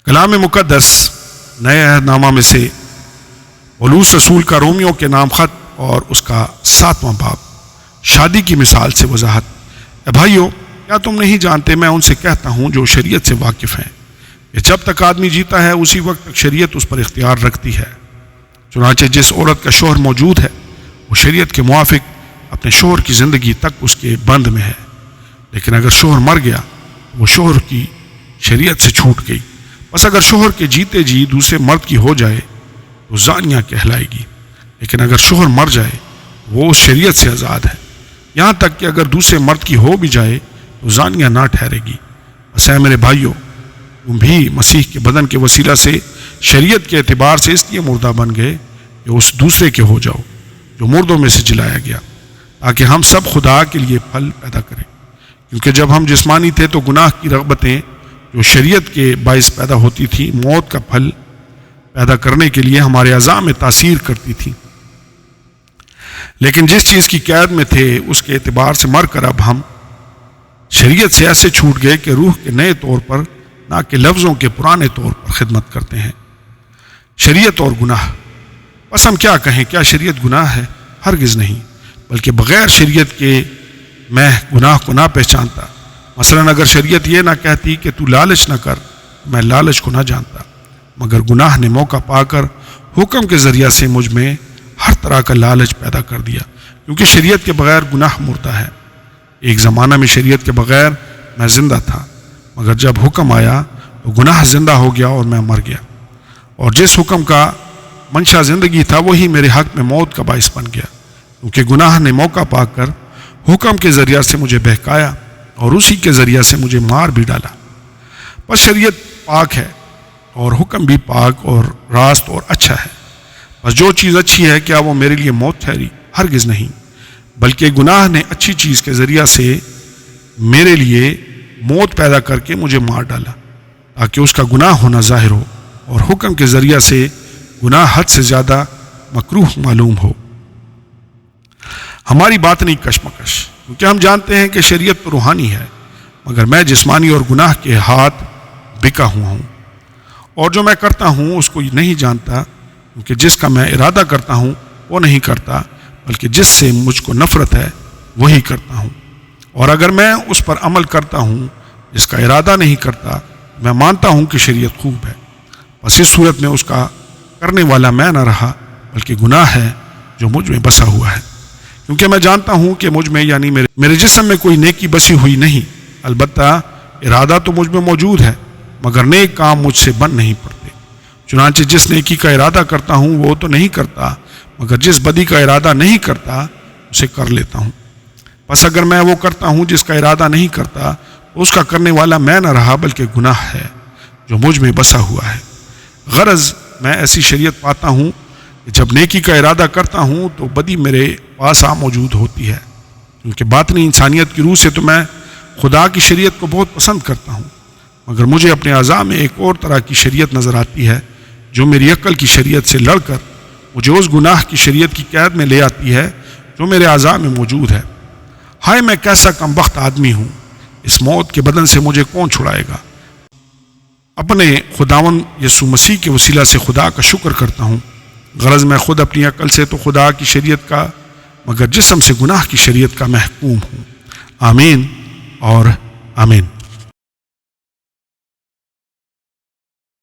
کلام مقدس نئے عہد نامہ میں سے پولس رسول کا رومیوں کے نام خط اور اس کا 7واں باب شادی کی مثال سے وضاحت۔ اے بھائیو، کیا تم نہیں جانتے، میں ان سے کہتا ہوں جو شریعت سے واقف ہیں، کہ جب تک آدمی جیتا ہے اسی وقت تک شریعت اس پر اختیار رکھتی ہے۔ چنانچہ جس عورت کا شوہر موجود ہے وہ شریعت کے موافق اپنے شوہر کی زندگی تک اس کے بند میں ہے، لیکن اگر شوہر مر گیا وہ شوہر کی شریعت سے چھوٹ گئی۔ بس اگر شوہر کے جیتے جی دوسرے مرد کی ہو جائے تو زانیہ کہلائے گی، لیکن اگر شوہر مر جائے وہ اس شریعت سے آزاد ہے، یہاں تک کہ اگر دوسرے مرد کی ہو بھی جائے تو زانیہ نہ ٹھہرے گی۔ بس اے میرے بھائیو، تم بھی مسیح کے بدن کے وسیلہ سے شریعت کے اعتبار سے اس لیے مردہ بن گئے کہ اس دوسرے کے ہو جاؤ جو مردوں میں سے جلایا گیا، تاکہ ہم سب خدا کے لیے پھل پیدا کریں۔ کیونکہ جب ہم جسمانی تھے تو گناہ کی رغبتیں جو شریعت کے باعث پیدا ہوتی تھی موت کا پھل پیدا کرنے کے لیے ہمارے اعضاء میں تاثیر کرتی تھی، لیکن جس چیز کی قید میں تھے اس کے اعتبار سے مر کر اب ہم شریعت سے ایسے چھوٹ گئے کہ روح کے نئے طور پر نہ کہ لفظوں کے پرانے طور پر خدمت کرتے ہیں۔ شریعت اور گناہ، بس ہم کیا کہیں، کیا شریعت گناہ ہے؟ ہرگز نہیں، بلکہ بغیر شریعت کے میں گناہ کو نہ پہچانتا۔ مثلاً اگر شریعت یہ نہ کہتی کہ تو لالچ نہ کر، میں لالچ کو نہ جانتا، مگر گناہ نے موقع پا کر حکم کے ذریعہ سے مجھ میں ہر طرح کا لالچ پیدا کر دیا، کیونکہ شریعت کے بغیر گناہ مردہ ہے۔ ایک زمانہ میں شریعت کے بغیر میں زندہ تھا، مگر جب حکم آیا تو گناہ زندہ ہو گیا اور میں مر گیا، اور جس حکم کا منشا زندگی تھا وہی میرے حق میں موت کا باعث بن گیا، کیونکہ گناہ نے موقع پا کر حکم کے ذریعہ سے مجھے بہکایا اور اسی کے ذریعہ سے مجھے مار بھی ڈالا۔ بس شریعت پاک ہے اور حکم بھی پاک اور راست اور اچھا ہے۔ بس جو چیز اچھی ہے کیا وہ میرے لیے موت ٹھہری؟ ہرگز نہیں، بلکہ گناہ نے اچھی چیز کے ذریعہ سے میرے لیے موت پیدا کر کے مجھے مار ڈالا، تاکہ اس کا گناہ ہونا ظاہر ہو اور حکم کے ذریعہ سے گناہ حد سے زیادہ مکروہ معلوم ہو۔ ہماری بات نہیں کشمکش، کیونکہ ہم جانتے ہیں کہ شریعت تو روحانی ہے، مگر میں جسمانی اور گناہ کے ہاتھ بکا ہوا ہوں، اور جو میں کرتا ہوں اس کو نہیں جانتا، کیونکہ جس کا میں ارادہ کرتا ہوں وہ نہیں کرتا، بلکہ جس سے مجھ کو نفرت ہے وہی کرتا ہوں۔ اور اگر میں اس پر عمل کرتا ہوں جس کا ارادہ نہیں کرتا، میں مانتا ہوں کہ شریعت خوب ہے۔ بس اس صورت میں اس کا کرنے والا میں نہ رہا، بلکہ گناہ ہے جو مجھ میں بسا ہوا ہے، کیونکہ میں جانتا ہوں کہ مجھ میں یعنی میرے جسم میں کوئی نیکی بسی ہوئی نہیں، البتہ ارادہ تو مجھ میں موجود ہے، مگر نیک کام مجھ سے بن نہیں پڑتے۔ چنانچہ جس نیکی کا ارادہ کرتا ہوں وہ تو نہیں کرتا، مگر جس بدی کا ارادہ نہیں کرتا اسے کر لیتا ہوں۔ بس اگر میں وہ کرتا ہوں جس کا ارادہ نہیں کرتا تو اس کا کرنے والا میں نہ رہا، بلکہ گناہ ہے جو مجھ میں بسا ہوا ہے۔ غرض میں ایسی شریعت پاتا ہوں کہ جب نیکی کا ارادہ کرتا ہوں تو بدی میرے پاس موجود ہوتی ہے، کیونکہ باطنی انسانیت کی روح سے تو میں خدا کی شریعت کو بہت پسند کرتا ہوں، مگر مجھے اپنے اعضاء میں ایک اور طرح کی شریعت نظر آتی ہے جو میری عقل کی شریعت سے لڑ کر مجھے اس گناہ کی شریعت کی قید میں لے آتی ہے جو میرے اعضاء میں موجود ہے۔ ہائے میں کیسا کمبخت آدمی ہوں، اس موت کے بدن سے مجھے کون چھڑائے گا؟ اپنے خداوند یسوع مسیح کے وسیلہ سے خدا کا شکر کرتا ہوں۔ غرض میں خود اپنی عقل سے تو خدا کی شریعت کا، مگر جسم سے گناہ کی شریعت کا محکوم ہوں۔ آمین اور آمین۔